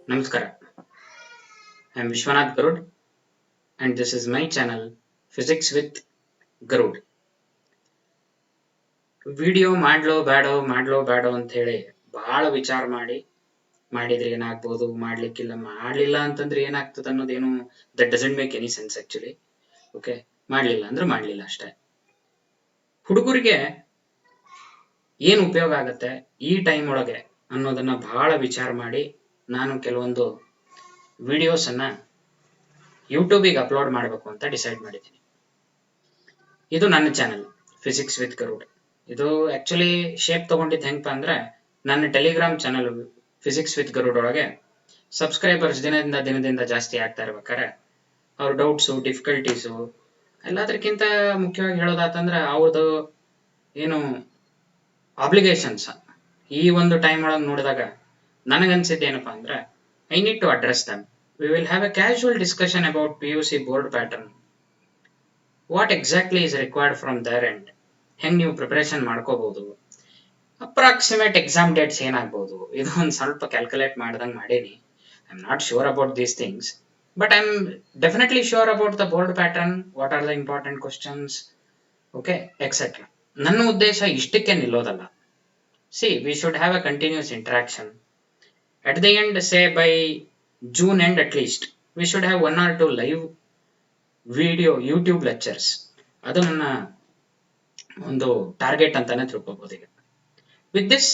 Namaskara. I am Vishwanath Garud and this is my channel Physics with Garud. ವಿಡಿಯೋ ಮಾಡ್ಲೋ ಬೇಡೋ ಅಂತ ಹೇಳಿ ಬಹಳ ವಿಚಾರ ಮಾಡಿದ್ರೆ ಏನಾಗ್ಬೋದು, ಮಾಡ್ಲಿಲ್ಲ ಅಂತಂದ್ರೆ ಏನಾಗ್ತದೆ ಅನ್ನೋದೇನು that doesn't make any sense actually. Okay, ಮಾಡ್ಲಿಲ್ಲ ಅಂದ್ರೆ ಮಾಡ್ಲಿಲ್ಲ ಅಷ್ಟೇ. ಹುಡುಗರಿಗೆ ಏನು ಉಪಯೋಗ ಆಗತ್ತೆ ಈ ಟೈಮ್ ಒಳಗೆ ಅನ್ನೋದನ್ನ ಬಹಳ ವಿಚಾರ ಮಾಡಿ ನಾನು ಕೆಲವೊಂದು ವಿಡಿಯೋಸ್ ಅನ್ನ ಯೂಟ್ಯೂಬಿಗೆ ಅಪ್ಲೋಡ್ ಮಾಡಬೇಕು ಅಂತ ಡಿಸೈಡ್ ಮಾಡಿದ್ದೀನಿ. ಇದು ನನ್ನ ಚಾನೆಲ್ ಫಿಸಿಕ್ಸ್ ವಿತ್ ಗರುಡ್. ಇದು ಆಕ್ಚುಲಿ ಶೇಪ್ ತಗೊಂಡಿದ್ದು ಹೆಂಗಪ್ಪ ಅಂದ್ರೆ, ನನ್ನ ಟೆಲಿಗ್ರಾಮ್ ಚಾನಲ್ ಫಿಸಿಕ್ಸ್ ವಿತ್ ಗರುಡ್ ಒಳಗೆ ಸಬ್ಸ್ಕ್ರೈಬರ್ಸ್ ದಿನದಿಂದ ಜಾಸ್ತಿ ಆಗ್ತಾ ಇರ್ಬೇಕಾರೆ ಅವ್ರ ಡೌಟ್ಸು, ಡಿಫಿಕಲ್ಟೀಸು, ಎಲ್ಲದಕ್ಕಿಂತ ಮುಖ್ಯವಾಗಿ ಹೇಳೋದಾತಂದ್ರೆ ಅವ್ರದ್ದು ಏನು ಆಬ್ಲಿಗೇಷನ್ಸ್ ಈ ಒಂದು ಟೈಮ್ ಒಳಗೆ ನೋಡಿದಾಗ ನನಗನ್ಸಿದ್ದೇನಪ್ಪ ಅಂದ್ರೆ, I need to address them. We will have a casual discussion about PUC board pattern. What exactly is required from their end, ಹೆಂಗ್ ನೀವು ಪ್ರಿಪರೇಷನ್ ಮಾಡ್ಕೋಬಹುದು, ಅಪ್ರಾಕ್ಸಿಮೇಟ್ ಎಕ್ಸಾಮ್ ಡೇಟ್ಸ್ ಏನಾಗ್ಬೋದು, ಇದು ಒಂದು ಸ್ವಲ್ಪ ಕ್ಯಾಲ್ಕುಲೇಟ್ ಮಾಡ್ದಂಗೆ ಮಾಡೀನಿ. I am not sure about these things, but I am definitely sure about the board pattern, what are the important questions, okay, etcetera. ನನ್ನ ಉದ್ದೇಶ ಇಷ್ಟಕ್ಕೆ ನಿಲ್ಲೋದಲ್ಲ. See, we should have a continuous interaction. At the end, say by June end at least, we should have 1 or 2 live video YouTube lectures. ಅದು ನನ್ನ ಒಂದು target ಅಂತಾನೆ ತಿಳ್ಕೊಬಹುದು. ಈಗ with this,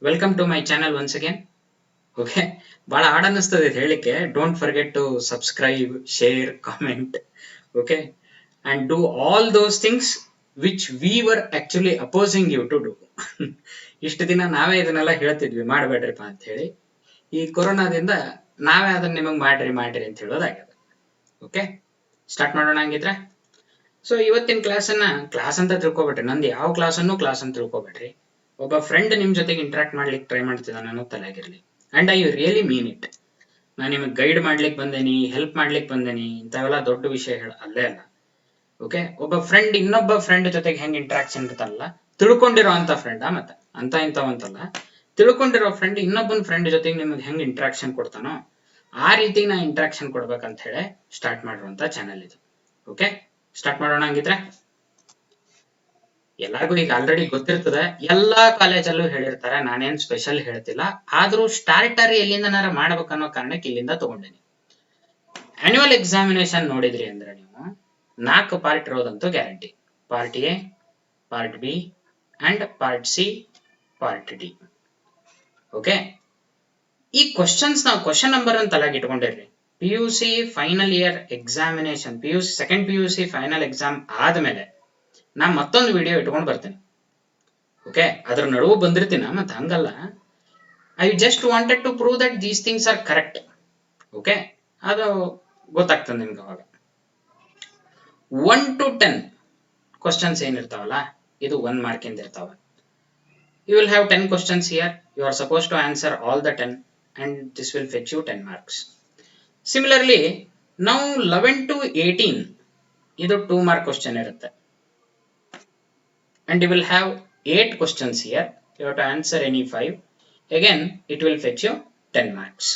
welcome to my channel once again. Okay, ಬಹಳ hard ಅನ್ನಿಸ್ತದೆ ಹೇಳಲಿಕ್ಕೆ. Don't forget to subscribe, share, comment, okay, and do all those things which we were actually opposing you to do. ಇಷ್ಟು ದಿನ ನಾವೇ ಇದನ್ನೆಲ್ಲ ಹೇಳ್ತಿದ್ವಿ ಮಾಡಬೇಡ್ರಿಪ್ಪ ಅಂತ ಹೇಳಿ. ಈ ಕೊರೋನಾದಿಂದ ನಾವೇ ಅದನ್ನ ನಿಮಗೆ ಮಾಡ್ರಿ ಅಂತ ಹೇಳೋದಾಗ್ಯದ. ಓಕೆ, ಸ್ಟಾರ್ಟ್ ಮಾಡೋಣ ಹಂಗಿದ್ರೆ. ಸೊ ಇವತ್ತಿನ ಕ್ಲಾಸ್ ಅಂತ ತಿಳ್ಕೊಬೇಡ್ರಿ, ನಂದು ಯಾವ ಕ್ಲಾಸ್ ಅಂತ ತಿಳ್ಕೊಬೇಡ್ರಿ. ಒಬ್ಬ ಫ್ರೆಂಡ್ ನಿಮ್ ಜೊತೆಗೆ ಇಂಟ್ರಾಕ್ಟ್ ಮಾಡ್ಲಿಕ್ಕೆ ಟ್ರೈ ಮಾಡ್ತಿದ್ದಾನೆ ಅನ್ನೋ ತಲೆಗಿರ್ಲಿ. And I really mean it. ನಾನು ನಿಮಗೆ ಗೈಡ್ ಮಾಡ್ಲಿಕ್ಕೆ ಬಂದೇನಿ, ಹೆಲ್ಪ್ ಮಾಡ್ಲಿಕ್ಕೆ ಬಂದೇನಿ, ಇಂಥವೆಲ್ಲ ದೊಡ್ಡ ವಿಷಯ ಅಲ್ಲೇ ಅಲ್ಲ. ಓಕೆ, ಒಬ್ಬ ಫ್ರೆಂಡ್ ಇನ್ನೊಬ್ಬ ಫ್ರೆಂಡ್ ಜೊತೆಗೆ ಹೆಂಗ್ ಇಂಟ್ರಾಕ್ಷನ್ ಇರ್ತಾನಲ್ಲ, ತಿಳ್ಕೊಂಡಿರೋ ಅಂತ ಫ್ರೆಂಡ್, ಮತ್ತೆ ಅಂತ ಇಂಥವಂತಲ್ಲ, ತಿಳ್ಕೊಂಡಿರೋ ಫ್ರೆಂಡ್ ಇನ್ನೊಬ್ಬನ ಫ್ರೆಂಡ್ ಜೊತೆಗೆ ನಿಮಗೆ ಹೆಂಗ್ ಇಂಟ್ರಾಕ್ಷನ್ ಕೊಡ್ತಾನೋ ಆ ರೀತಿ ನಾ ಇಂಟ್ರಾಕ್ಷನ್ ಕೊಡ್ಬೇಕಂತ ಹೇಳಿ ಸ್ಟಾರ್ಟ್ ಮಾಡಿರುವಂತ ಚಾನೆಲ್ ಇದು. ಓಕೆ, ಸ್ಟಾರ್ಟ್ ಮಾಡೋಣ ಹಂಗಿದ್ರೆ. ಎಲ್ಲರಿಗೂ ಈಗ ಆಲ್ರೆಡಿ ಗೊತ್ತಿರ್ತದೆ, ಎಲ್ಲಾ ಕಾಲೇಜಲ್ಲೂ ಹೇಳಿರ್ತಾರೆ, ನಾನೇನ್ ಸ್ಪೆಷಲ್ ಹೇಳ್ತಿಲ್ಲ. ಆದ್ರೂ ಸ್ಟಾರ್ಟರ್ ಎಲ್ಲಿಂದನಾರ ಮಾಡ್ಬೇಕನ್ನೋ ಕಾರಣಕ್ಕೆ ಇಲ್ಲಿಂದ ತಗೊಂಡೇನಿ. ಆನ್ಯುವಲ್ ಎಕ್ಸಾಮಿನೇಷನ್ ನೋಡಿದ್ರಿ ಅಂದ್ರೆ ನೀವು 4 ಪಾರ್ಟ್ ಇರೋದಂತೂ guarantee. Part A, part B and part C, part D. Okay, ಈ ಕ್ವಶನ್ಸ್ ನಾವು ಕ್ವಶನ್ ನಂಬರ್ ಅಂತ ತಲೆಗೆ ಇಟ್ಕೊಂಡಿರ್ರಿ. PUC final year examination, second PUC final exam ಆದ್ಮೇಲೆ ನಾ ಮತ್ತೊಂದು ವಿಡಿಯೋ ಇಟ್ಕೊಂಡು ಬರ್ತೇನೆ. ಓಕೆ, ಅದ್ರ ನಡುವೆ ಬಂದಿರ್ತೀನ, ಮತ್ತೆ ಹಂಗಲ್ಲ. I just wanted to prove that these things are correct. Okay, ಅದು ಗೊತ್ತಾಗ್ತದೆ ನಿಮ್ಗೆ ಅವಾಗ. 1 to 10 ಕ್ವಶನ್ಸ್ ಏನಿರ್ತಾವಲ್ಲ, ಇದು 1 ಮಾರ್ಕಿಂದ ಇರ್ತಾವ. You will have 10 questions here. You are supposed to answer all the 10 and this will fetch you 10 marks. Similarly, now 11 to 18 ಇದು 2 mark question ಇರುತ್ತೆ. And you will have 8 questions here. You have to answer any 5. Again, it will fetch you 10 marks.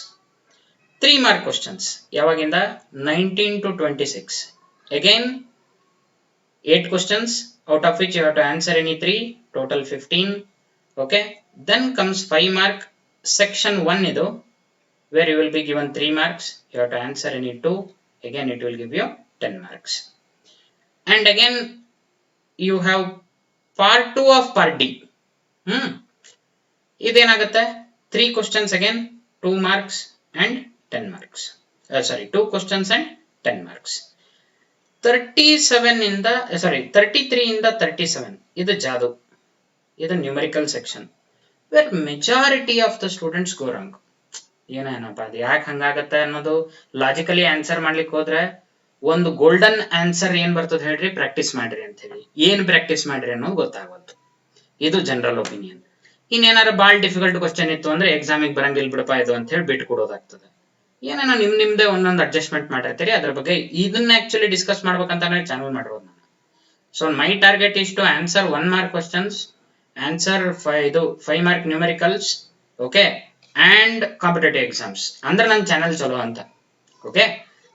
3 mark questions. ಯಾವಾಗಿಂದ 19 to 26. Again, 8 questions, out of which you have to answer any 3. Total 15. Okay, then comes 5 mark section 1 idu, where you will be given 3 marks. You have to answer any 2. Again, it will give you 10 marks. And again, you have part 2 of part D. Idenagutte 3 questions again, 2 marks and 10 marks. 2 questions and 10 marks. 33 ಇಂದ 37 ಇದು ಜಾದು. ಇದು numerical section, where majority of the students go wrong. ಏನಪ್ಪ ಅದು ಯಾಕೆ ಹಂಗಾಗತ್ತೆ ಅನ್ನೋದು logically answer ಮಾಡ್ಲಿಕ್ಕೆ ಹೋದ್ರೆ ಒಂದು ಗೋಲ್ಡನ್ ಆನ್ಸರ್ ಏನ್ ಬರ್ತದೆ ಹೇಳ್ರಿ, ಪ್ರಾಕ್ಟೀಸ್ ಮಾಡ್ರಿ ಅಂತ ಹೇಳಿ. ಏನ್ ಪ್ರಾಕ್ಟೀಸ್ ಮಾಡ್ರಿ ಅನ್ನೋದು ಗೊತ್ತಾಗತ್ತು. ಇದು ಜನರಲ್ ಒಪಿನಿಯನ್. ಇನ್ನೇನಾರ ಬಾಳ್ ಡಿಫಿಕಲ್ಟ್ ಕ್ವಶನ್ ಇತ್ತು ಅಂದ್ರೆ ಎಕ್ಸಾಮಿಗೆ ಬರಂಗಿಲ್ಲ ಬಿಡಪ್ಪ ಇದು ಅಂತ ಹೇಳಿ ಬಿಟ್ಟು ಕೊಡೋದಾಗ್ತದೆ. ಏನೇನೋ ನಿಮ್ದೇ ಒಂದೊಂದು ಅಡ್ಜಸ್ಟ್ಮೆಂಟ್ ಮಾಡಿರ್ತೀರಿ. ಅದ್ರ ಬಗ್ಗೆ ಇದನ್ನ ಆಕ್ಚುಲಿ ಡಿಸ್ಕಸ್ ಮಾಡ್ಬೇಕಂತ ಚಾನಲ್ ಮಾಡಿರೋದು ನಾನು. So my target is to answer 1 mark questions, answer 5 mark numericals, okay, and competitive exams ಅಂದ್ರೆ ನನ್ನ ಚಾನಲ್ ಚಲೋ ಅಂತ. ಓಕೆ,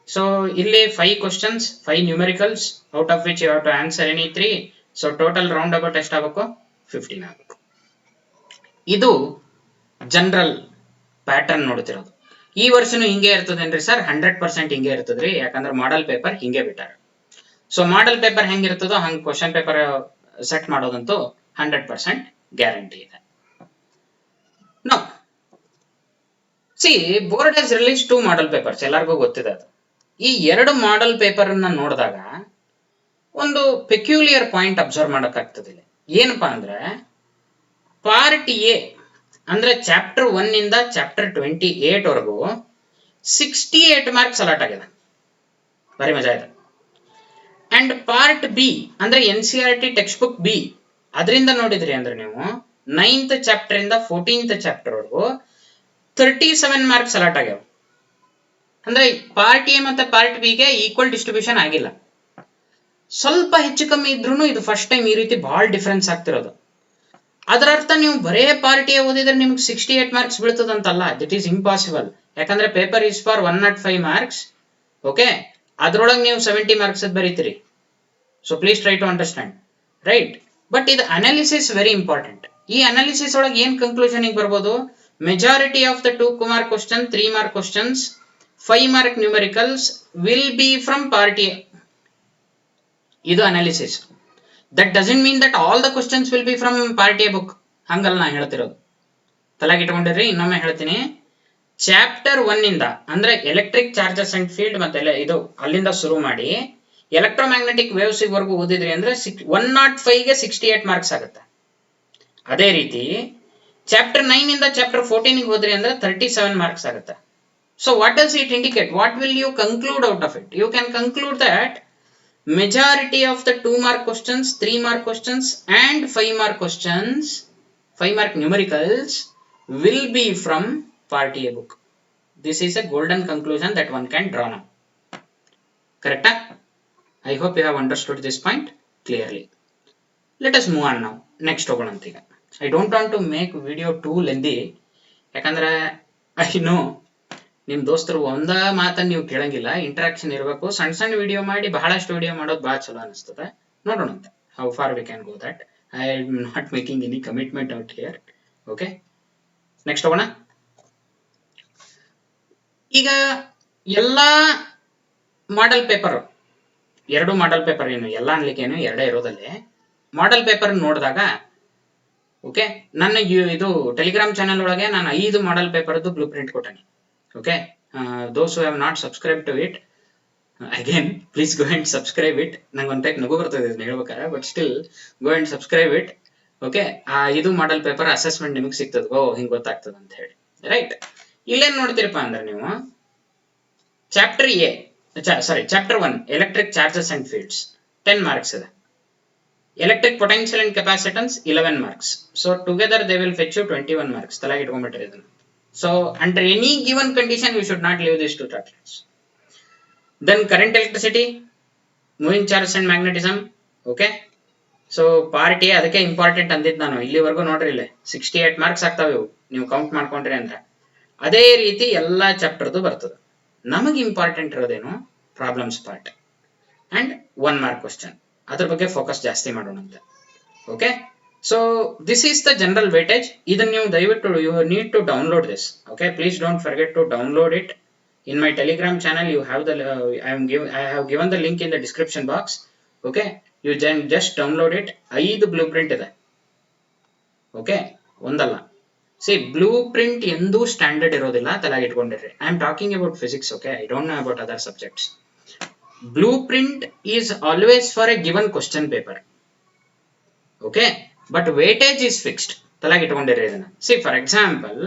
ಸೊ ಇಲ್ಲಿ 5 questions, 5 numericals, out of which you have to answer any 3. So total round about ಎಷ್ಟಾಗಬೇಕು? 15 ಆಗಬೇಕು. ಇದು general pattern ನೋಡ್ತಿರೋದು. ಈ ವರ್ಷನೂ ಹಿಂಗೆ ಇರ್ತದೇನ್ರಿ ಸರ್? 100% ಹಿಂಗೆ ಇರ್ತದ್ರಿ, ಯಾಕಂದ್ರೆ ಮಾಡೆಲ್ ಪೇಪರ್ ಹಿಂಗೆ ಬಿಟ್ಟಾರ. ಸೊ ಮಾಡೆಲ್ ಪೇಪರ್ ಹೆಂಗಿರ್ತದೋ ಹಂಗೆ ಕ್ವಶನ್ ಪೇಪರ್ ಸೆಟ್ ಮಾಡೋದಂತೂ 100% ಗ್ಯಾರಂಟಿ ಇದೆ. No see, board has release 2 model papers, ಎಲ್ಲರಿಗೂ ಗೊತ್ತಿದೆ ಅದು. ಈ 2 ಮಾಡೆಲ್ ಪೇಪರ್ ಅನ್ನ ನೋಡಿದಾಗ ಒಂದು ಪೆಕ್ಯುಲಿಯರ್ ಪಾಯಿಂಟ್ ಅಬ್ಸರ್ವ್ ಮಾಡಕ್ಕಾಗ್ತದೆ. ಏನಪ್ಪಾ ಅಂದ್ರೆ, ಪಾರ್ಟ್ ಎ ಅಂದ್ರೆ ಚಾಪ್ಟರ್ 1 ಇಂದ ಚಾಪ್ಟರ್ 28 ವರೆಗೂ 68 ಮಾರ್ಕ್ಸ್ ಅಲಾಟ್ ಆಗಿದೆ. ಬರೀ ಮಜಾ ಇದೆ. ಅಂಡ್ ಪಾರ್ಟ್ ಬಿ ಅಂದ್ರೆ NCERT ಟೆಕ್ಸ್ಟ್ ಬುಕ್ ಬಿ, ಅದರಿಂದ ನೋಡಿದ್ರಿ ಅಂದ್ರೆ ನೀವು 9th ಚಾಪ್ಟರ್ ಇಂದ 14th ಚಾಪ್ಟರ್ ವರೆಗೂ 37 ಮಾರ್ಕ್ಸ್ ಅಲಾಟ್ ಆಗ್ಯಾವ. ಅಂದ್ರೆ ಪಾರ್ಟ್ ಎ ಮತ್ತೆ ಪಾರ್ಟ್ ಬಿ ಗೆ ಈಕ್ವಲ್ ಡಿಸ್ಟ್ರಿಬ್ಯೂಷನ್ ಆಗಿಲ್ಲ. ಸ್ವಲ್ಪ ಹೆಚ್ಚು ಕಮ್ಮಿ ಇದ್ರೂ ಇದು ಫಸ್ಟ್ ಟೈಮ್ ಈ ರೀತಿ ಬಹಳ ಡಿಫರೆನ್ಸ್ ಆಗ್ತಿರೋದು. ಅದರ ಅರ್ಥ ನೀವು ಬರೇ ಪಾರ್ಟ್ ಎ ಓದಿದ್ರೆ ನಿಮ್ಗೆ 68 ಮಾರ್ಕ್ಸ್ ಬೀಳ್ತದಂತಲ್ಲ. It is impossible. ಯಾಕಂದ್ರೆ paper is for 105 marks. Okay, ಅದ್ರೊಳಗೆ ನೀವು 70 ಮಾರ್ಕ್ಸ್ ಬರೀತೀರಿ. So please try to understand, right? But ಇದು ಅನಾಲಿಸಿಸ್ ವೆರಿ ಇಂಪಾರ್ಟೆಂಟ್. ಈ ಅನಾಲಿಸಿಸ್ ಒಳಗೆ ಏನ್ ಕನ್ಕ್ಲೂಷನ್ ಬರ್ಬೋದು? Majority of the 2 mark question, 3 mark questions, 5 mark numericals will be from part A. ಇದು analysis. That doesn't mean that all the questions will be from part A book. ಹಂಗಲ್ಲ ನಾ ಹೇಳ್ತಿರೋದು. ತಲೆಗೆ ಇಟ್ಕೊಂಡಿರ್ರಿ. ಇನ್ನೊಮ್ಮೆ ಹೇಳ್ತೀನಿ. ಚಾಪ್ಟರ್ 1 ಇಂದ ಅಂದ್ರೆ ಎಲೆಕ್ಟ್ರಿಕ್ ಚಾರ್ಜಸ್ ಅಂಡ್ ಫೀಲ್ಡ್ ಮತ್ತೆ ಇದು ಅಲ್ಲಿಂದ ಶುರು ಮಾಡಿ ಎಲೆಕ್ಟ್ರೋಮ್ಯಾಗ್ನೆಟಿಕ್ ವೇವ್ಸ್ ವರೆಗೂ ಓದಿದ್ರಿ ಅಂದ್ರೆ 105 ಗೆ 68 ಮಾರ್ಕ್ಸ್ ಆಗುತ್ತೆ. ಅದೇ ರೀತಿ ಚಾಪ್ಟರ್ 9 ಇಂದ ಚಾಪ್ಟರ್ 14 ಗೆ ಹೋದ್ರಿ ಅಂದ್ರೆ 37 ಮಾರ್ಕ್ಸ್ ಆಗುತ್ತೆ. So what does it indicate? What will you conclude out of it? You can conclude that majority of the 2 mark questions, 3 mark questions and 5 mark questions, 5 mark numericals will be from part A book. This is a golden conclusion that one can draw now. Correct? I hope you have understood this point clearly. Let us move on now. Next hogonantiga. I don't want to make video too lengthy. ಯಾಕಂದ್ರೆ I know ನಿಮ್ ದೋಸ್ತರು ಒಂದ ಮಾತನ್ನ ನೀವು ಕೇಳಂಗಿಲ್ಲ. Interaction ಇರಬೇಕು. ಸಣ್ಣ ಸಣ್ಣ video ಮಾಡಿ ಬಹಳಷ್ಟು ವಿಡಿಯೋ ಮಾಡೋದು ಬಹಳ ಚಲೋ ಅನಿಸ್ತದೆ. ನೋಡೋಣ ಅಂತ. How far we can go that. I am not making any commitment out here. Okay, next ಹೋಗೋಣ. ಈಗ ಎಲ್ಲಾ ಮಾಡೆಲ್ ಪೇಪರ್, 2 ಮಾಡೆಲ್ ಪೇಪರ್, ಏನು ಎಲ್ಲ ಅನ್ಲಿಕ್ಕೆ ಏನು 2 ಇರೋದಲ್ಲೇ ಮಾಡೆಲ್ ಪೇಪರ್ ನೋಡಿದಾಗ, ಓಕೆ, ನನ್ನ ಇದು ಟೆಲಿಗ್ರಾಮ್ ಚಾನೆಲ್ ಒಳಗೆ ನಾನು 5 ಮಾಡೆಲ್ ಪೇಪರ್ದು ಬ್ಲೂ ಪ್ರಿಂಟ್ ಕೊಟ್ಟೆ. Okay, those who have not subscribed to it, again please go and subscribe it. ನಂಗೆ ಒಂದು ಟೈಪ್ ನಗು ಬರ್ತದೆ ಇದನ್ನ ಹೇಳ್ಬೇಕಾರೆ, but still go and subscribe it. Okay, ಇದು ಮಾಡೆಲ್ ಪೇಪರ್ ಅಸೆಸ್ಮೆಂಟ್ ನಿಮಗೆ ಸಿಗ್ತದೆ. ಓ, ಹಿಂಗೆ ಗೊತ್ತಾಗ್ತದೆ ಅಂತ ಹೇಳಿ, ರೈಟ್? ಇಲ್ಲೇನ್ ನೋಡ್ತೀರಪ್ಪ ಅಂದ್ರೆ ನೀವು chapter A, chapter 1 electric charges and fields 10 marks ಇದೆ. Electric potential and capacitance 11 marks. So together they will fetch you 21 marks. ತಲೆಗೆ ಇಟ್ಕೊಂಡ್ಬಿಟ್ರಿ ಇದನ್ನ. So under any given condition we should not leave these 2 chapters. Then current electricity, moving charges and magnetism. Okay, so part A ಅದಕ್ಕೆ important ಅಂದಿದ್ದು ನಾನು. ಇಲ್ಲಿವರೆಗೂ ನೋಡ್ರಿ, ಇಲ್ಲಿ 68 marks ಆಗ್ತಾವೆ ಇವು ನೀವು ಕೌಂಟ್ ಮಾಡ್ಕೊಂಡ್ರಿ ಅಂದ್ರೆ. ಅದೇ ರೀತಿ ಎಲ್ಲಾ ಚಾಪ್ಟರ್ದು ಬರ್ತದೆ. ನಮಗೆ ಇಂಪಾರ್ಟೆಂಟ್ ಇರೋದೇನು? Problems part and 1 mark question. ಅದ್ರ ಬಗ್ಗೆ ಫೋಕಸ್ ಜಾಸ್ತಿ ಮಾಡೋಣ ಅಂತ. Okay, so this is the general weightage. Idan you dayavittu you need to download this. Okay, please don't forget to download it. In my Telegram channel you have the I have given the link in the description box. Okay, you just download it. 5 blueprint ಇದೆ. Okay, ಒಂದಲ್ಲ. See, blueprint ಎಂದು standard ಇರೋದಿಲ್ಲ, ತಲೆಗೆ ಇಟ್ಕೊಂಡಿರ್ರಿ. I am talking about physics. Okay, I don't know about other subjects. Blueprint is always for a given question paper. Okay, but weightage is fixed. ತಲೆಗೆ ಇಟ್ಕೊಂಡಿರಿ ಇದನ್ನ. See, for example,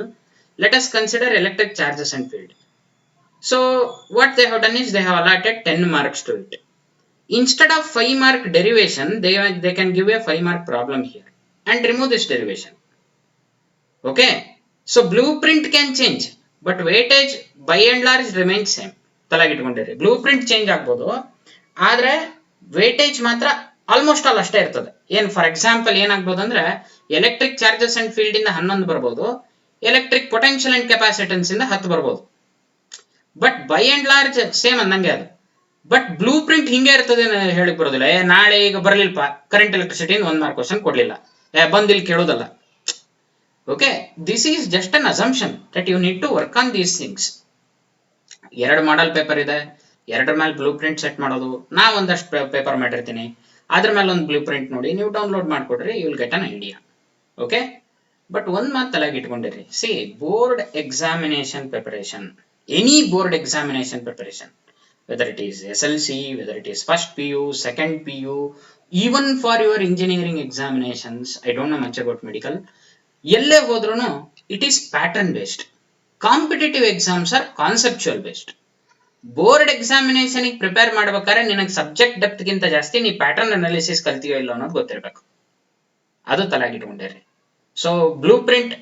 let us consider electric charges and field. So what they have done is they have allotted 10 marks to it. Instead of 5 mark derivation, they can give a 5 mark problem here and remove this derivation. Okay, so blueprint can change, but weightage by and large remains same. ತಲೆಗೆ ಇಟ್ಕೊಂಡಿರಿ. Blueprint change ಆಗ್ಬೋದು, ಆದ್ರೆ weightage ಮಾತ್ರ almost all ಅಷ್ಟೇ ಇರ್ತದೆ. ಏನ್ for example ಏನಾಗ್ಬೋದು ಅಂದ್ರೆ electric charges and field ಇಂದ 11 ಬರ್ಬೋದು, ಎಲೆಕ್ಟ್ರಿಕ್ ಪೊಟೆನ್ಷಿಯಲ್ ಅಂಡ್ ಕೆಪಾಸಿಟೆನ್ಸ್ ಇಂದ 10 ಬರ್ಬೋದು. But by and large same ಅಂದಂಗೆ ಅದು. ಬಟ್ ಬ್ಲೂ ಪ್ರಿಂಟ್ ಹಿಂಗೆ ಇರ್ತದೆ ಹೇಳಿ ಬರೋದಿಲ್ಲ. ನಾಳೆ ಈಗ ಬರ್ಲಿಲ್ಪ ಕರೆಂಟ್ ಎಲೆಕ್ಟ್ರಿಸಿಟಿ 1 ಮಾರ್ಕ್ ಕ್ವಶನ್ ಕೊಡ್ಲಿಲ್ಲ, ಬಂದಿಲ್ಲಿ ಕೇಳೋದಲ್ಲ. Okay, this is just an assumption that you need to work on these things. 2 model paper ಇದೆ, 2 ಮೇಲೆ ಬ್ಲೂ ಪ್ರಿಂಟ್ ಸೆಟ್ ಮಾಡೋದು. ನಾ ಒಂದಷ್ಟು ಪೇಪರ್ ಮಾಡಿರ್ತೀನಿ, ಅದ್ರ ಮೇಲೆ ಒಂದು ಬ್ಲೂ ಪ್ರಿಂಟ್ ನೋಡಿ ನೀವು ಡೌನ್ಲೋಡ್ ಮಾಡ್ಕೊಡ್ರಿ, you will get an idea. Okay, but ಒಂದ್ ಮಾತು ತಲೆಗೆ ಇಟ್ಕೊಂಡಿರಿ. See, board examination preparation, any board examination preparation, whether it is SLC, whether it is first PU, second PU, even for your engineering examinations, I don't know much about medical, ಎಲ್ಲೇ ಹೋದ್ರೂ it is pattern based. Competitive exams are conceptual based. Board examination prepare ಮಾಡ್ಬೇಕಾದ್ರೆ ನಿನಗೆ subject depth ಗಿಂತ ಜಾಸ್ತಿ ನೀ pattern analysis ಕಲ್ತೀಯೋ ಇಲ್ಲ ಅನ್ನೋದು ಗೊತ್ತಿರಬೇಕು. ಅದು ತಲೆಗಿಟ್ಕೊಂಡಿರಿ. ಸೊ ಬ್ಲೂ ಪ್ರಿಂಟ್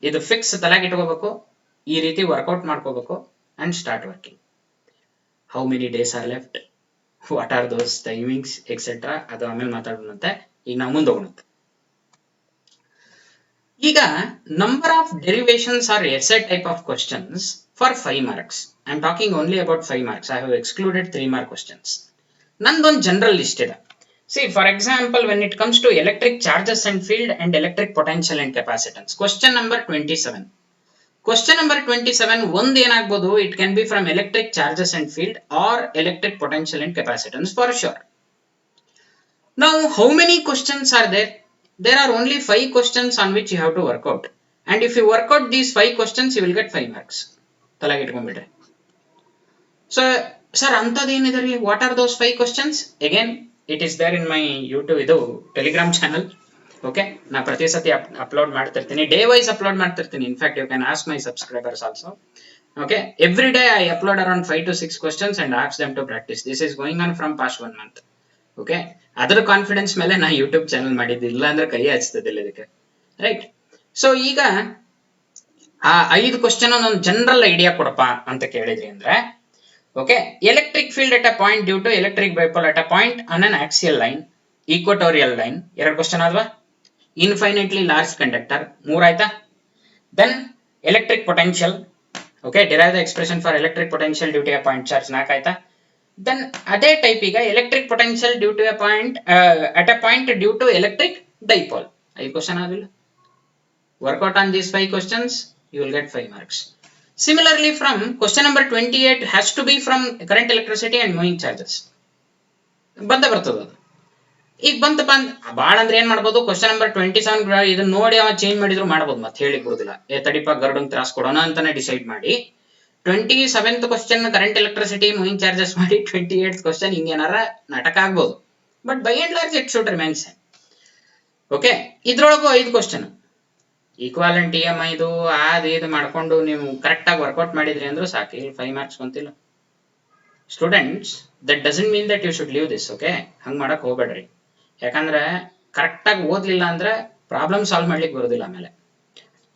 ಇದು ಫಿಕ್ಸ್ ತಲೆಗಿಟ್ಕೋಬೇಕು, ಈ ರೀತಿ ವರ್ಕೌಟ್ ಮಾಡ್ಕೋಬೇಕು and start working. How many days are left, what are those timings etcetera, ಅದು ಆಮೇಲೆ ಮಾತಾಡೋಣಂತೆ. ಈಗ ನಾವು ಮುಂದೆ ಹೋಗೋಣಂತೆ. ಈಗ number of derivations or essay type of questions for 5 marks. I am talking only about 5 marks. I have excluded 3 mark questions. Nandon general list ida. See, for example, when it comes to electric charges and field and electric potential and capacitance, question number 27. Question number 27, ಒಂದು ಏನಾಗಬಹುದು, it can be from electric charges and field or electric potential and capacitance for sure. Now, how many questions are there? There are only 5 questions on which you have to work out. And if you work out these 5 questions, you will get 5 marks. ತಲೆಗಿಟ್ಕೊಂಡ್ಬಿಡ್ರಿ. So sir ಅಂತದೇನಿದೆ ರೀ, what are those 5 questions? Again it is there in my YouTube, ಇದು Telegram channel. Okay, ನಾ ಪ್ರತಿ ಸತಿ upload ಮಾಡ್ತಿರ್ತೀನಿ, day wise upload ಮಾಡ್ತಿರ್ತೀನಿ. In fact you can ask my subscribers also. Okay, every day I upload around 5 to 6 questions and ask them to practice. This is going on from past 1 month. Okay, ಅದರ confidence ಮೇಲೆ ನಾ YouTube channel ಮಾಡಿದ್ದಿಲ್ಲ ಅಂದ್ರೆ ಕೈ ಹಚ್ತದಿಲ್ಲ ಇದಕ್ಕೆ, right? So ಈಗ ಆ 5 question ಒಂದು general idea ಕೊಡಪ್ಪ ಅಂತ ಕೇಳಿದ್ರಿ ಅಂದ್ರೆ, okay, electric field at a point due to electric dipole at a point on an axial line, equatorial line, 2 question ಆದ್ವಾ? ಇನ್ಫೈನೈಟ್ಲಿ ಲಾರ್ಜ್ ಕಂಡಕ್ಟರ್, 3 ಆಯ್ತಾ? Then electric potential, okay, derive the expression for electric potential due to a point charge, 4 ಆಯ್ತಾ? Then ಅದೇ type ಈಗ electric potential due to a point at a point due to electric dipole, 5 question ಆಗಿಲ್ಲ? Work out on these 5 questions, you will get 5 marks. Similarly, from question number 28 has to be from current electricity and moving charges. ಬರ್ತದ ಈಗ ಬಂತಪ್ಪ ಬಾಳ ಅಂದ್ರೆ ಏನ್ ಮಾಡ್ಬೋದು, question number 27 ಇದನ್ನ ನೋಡಿ ಅವ ಚೇಂಜ್ ಮಾಡಿದ್ರು ಮಾಡ್ಬೋದು, ಮತ್ತೆ ಹೇಳಿ ಬರುದಿಲ್ಲ, ತಡಿಪ ಗರುಡಂಗ್ ತ್ರಾಸ್ ಕೊಡೋಣ ಅಂತಾನೆ ಡಿಸೈಡ್ ಮಾಡಿ 27th question current electricity moving charges ಮಾಡಿ 28th ಕ್ವಶನ್ ಹಿಂಗೇನಾರ ನಾಟಕ ಆಗ್ಬೋದು. But by and large it should remain same. Okay, ಇದ್ರೊಳಗೂ 5 ಕ್ವಶನ್ ಈಕ್ವಾಲೆಂಟ್ EMI ಇದು ಇದು ಮಾಡ್ಕೊಂಡು ನೀವು ಕರೆಕ್ಟ್ ಆಗಿ ವರ್ಕೌಟ್ ಮಾಡಿದ್ರಿ ಅಂದ್ರೂ ಸಾಕು, ಇಲ್ಲಿ 5 marks ಬಂತಿಲ್ಲ. Students, that doesn't mean that you should leave this. Okay, ಹಂಗ್ ಮಾಡಕ್ ಹೋಗ್ಬೇಡ್ರಿ, ಯಾಕಂದ್ರೆ ಕರೆಕ್ಟ್ ಆಗಿ ಓದ್ಲಿಲ್ಲ ಅಂದ್ರೆ ಪ್ರಾಬ್ಲಮ್ ಸಾಲ್ವ್ ಮಾಡ್ಲಿಕ್ಕೆ ಬರೋದಿಲ್ಲ ಆಮೇಲೆ.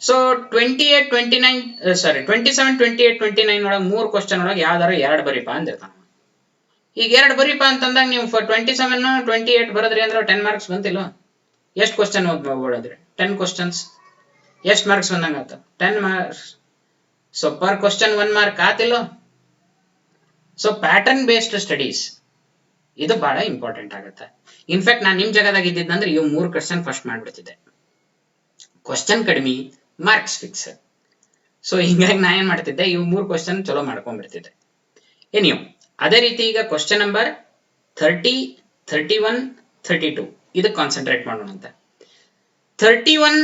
ಸೊ 27, 28, 29 ಒಳಗೆ 3 ಕ್ವಶನ್ ಒಳಗೆ ಯಾವ್ದಾರು 2 ಬರೀಪಾ ಅಂದಿರ್ತಾನ. ಈಗ 2 ಬರೀಪಾ ಅಂತಂದಾಗ ನೀವು 27, 28 ಬರದ್ರಿ ಅಂದ್ರೆ 10 marks ಬಂತಿಲ್ಲ. ಎಷ್ಟು ಕ್ವಶನ್ ಓಡೋದ್ರಿ? 10 questions. ಎಷ್ಟು ಮಾರ್ಕ್ಸ್ ಬಂದಂಗ ಆತ? 10 marks. So per question 1 mark ಆತಿಲ್ಲ. ಸೊ ಪ್ಯಾಟರ್ನ್ ಬೇಸ್ಡ್ ಸ್ಟಡೀಸ್ ಇದು ಬಹಳ ಇಂಪಾರ್ಟೆಂಟ್ ಆಗುತ್ತೆ. ಇನ್ಫ್ಯಾಕ್ಟ್ ನಾನು ನಿಮ್ ಜಾಗದಾಗ ಇದ್ದಿದ್ದಂದ್ರೆ ಇವು 3 ಕ್ವಶನ್ ಫಸ್ಟ್ ಮಾಡ್ಬಿಡ್ತಿದ್ದೆ. ಕ್ವಶನ್ ಕಡಿಮೆ, ಮಾರ್ಕ್ಸ್ ಫಿಕ್ಸ್. ಸೊ ಹಿಂಗಾಗಿ ನಾ ಏನ್ ಮಾಡ್ತಿದ್ದೆ, ಇವು 3 ಕ್ವಶನ್ ಚಲೋ ಮಾಡ್ಕೊಂಡ್ಬಿಡ್ತಿದ್ದೆ. ಏನಿಯೋ ಅದೇ ರೀತಿ ಈಗ ಕ್ವಶನ್ ನಂಬರ್ 30, 31, 32 ಇದಕ್ಕೆ ಕಾನ್ಸಂಟ್ರೇಟ್ ಮಾಡೋಣ ಅಂತ. 31,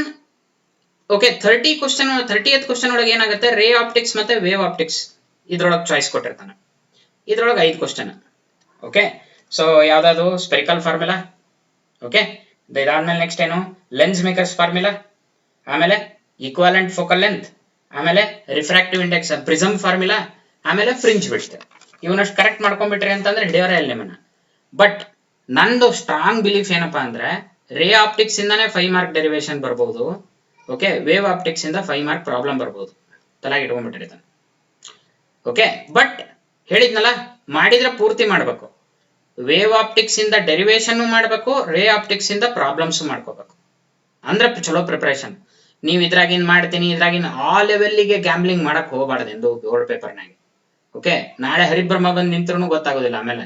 ಓಕೆ, 30th ಕ್ವಶನ್ ಒಳಗೆ ಏನಾಗುತ್ತೆ, ರೇ ಆಪ್ಟಿಕ್ಸ್ ಮತ್ತೆ ವೇವ್ ಆಪ್ಟಿಕ್ಸ್ ಇದ್ರೊಳಗೆ ಚಾಯ್ಸ್ ಕೊಟ್ಟಿರ್ತಾನೆ. ಇದ್ರೊಳಗೆ 5 ಕ್ವಶನ್. ಓಕೆ, ಸೊ ಯಾವ್ದಾದ್ರು ಸ್ಪೆರಿಕಲ್ ಫಾರ್ಮುಲಾ, ಓಕೆ, ಇದಾದ್ಮೇಲೆ ನೆಕ್ಸ್ಟ್ ಏನು, ಲೆನ್ಸ್ ಮೇಕರ್ಸ್ ಫಾರ್ಮುಲಾ, ಆಮೇಲೆ ಈಕ್ವಾಲೆಂಟ್ ಫೋಕಲ್ ಲೆಂತ್, ಆಮೇಲೆ ರಿಫ್ರಾಕ್ಟಿವ್ ಇಂಡೆಕ್ಸ್ ಪ್ರಿಸಮ್ ಫಾರ್ಮುಲಾ, ಆಮೇಲೆ ಫ್ರಿಂಜ್ ಬಿಡ್ಸ್. ಇವನಷ್ಟು ಕರೆಕ್ಟ್ ಮಾಡ್ಕೊಂಡ್ಬಿಟ್ರಿ ಅಂತಂದ್ರೆ ಹಿಡಿಯೋರೇ ಅಲ್ಲಿ ನಿಮ್ಮನ್ನ. ಬಟ್ ನಂದು ಸ್ಟ್ರಾಂಗ್ ಬಿಲೀಫ್ ಏನಪ್ಪಾ ಅಂದ್ರೆ, ರೇ ಆಪ್ಟಿಕ್ಸ್ ಇಂದಾನೆ 5 mark ಡೆರಿವೇಶನ್ ಬರ್ಬೋದು. ಓಕೆ, ವೇವ್ ಆಪ್ಟಿಕ್ಸ್ ಇಂದ 5 mark ಪ್ರಾಬ್ಲಮ್ ಬರ್ಬೋದು. ತಲೆಗೆ ಇಟ್ಕೊಂಡ್ಬಿಟ್ರಿ ಇದನ್ನ. ಓಕೆ, ಬಟ್ ಹೇಳಿದ್ನಲ್ಲ, ಮಾಡಿದ್ರೆ ಪೂರ್ತಿ ಮಾಡ್ಬೇಕು. ವೇವ್ ಆಪ್ಟಿಕ್ಸ್ ಇಂದ ಡೆರಿವೇಶನ್ ಮಾಡ್ಬೇಕು, ರೇ ಆಪ್ಟಿಕ್ಸ್ ಇಂದ ಪ್ರಾಬ್ಲಮ್ಸ್ ಮಾಡ್ಕೋಬೇಕು, ಅಂದ್ರೆ ಚಲೋ ಪ್ರಿಪರೇಷನ್. ನೀವು ಇದ್ರಾಗಿನ್ ಮಾಡ್ತೀನಿ ಇದ್ರಾಗಿನ್ ಆ ಲೆವೆಲ್ಗೆ ಗ್ಯಾಂಬ್ಲಿಂಗ್ ಮಾಡಕ್ ಹೋಗಬಾರ್ದೆಂದು ಬೋರ್ಡ್ ಪೇಪರ್ನಾಗ. ಓಕೆ, ನಾಳೆ ಹರಿಬ್ರಹ್ಮ ಬಂದ್ ನಿಂತ್ರು ಗೊತ್ತಾಗೋದಿಲ್ಲ ಆಮೇಲೆ.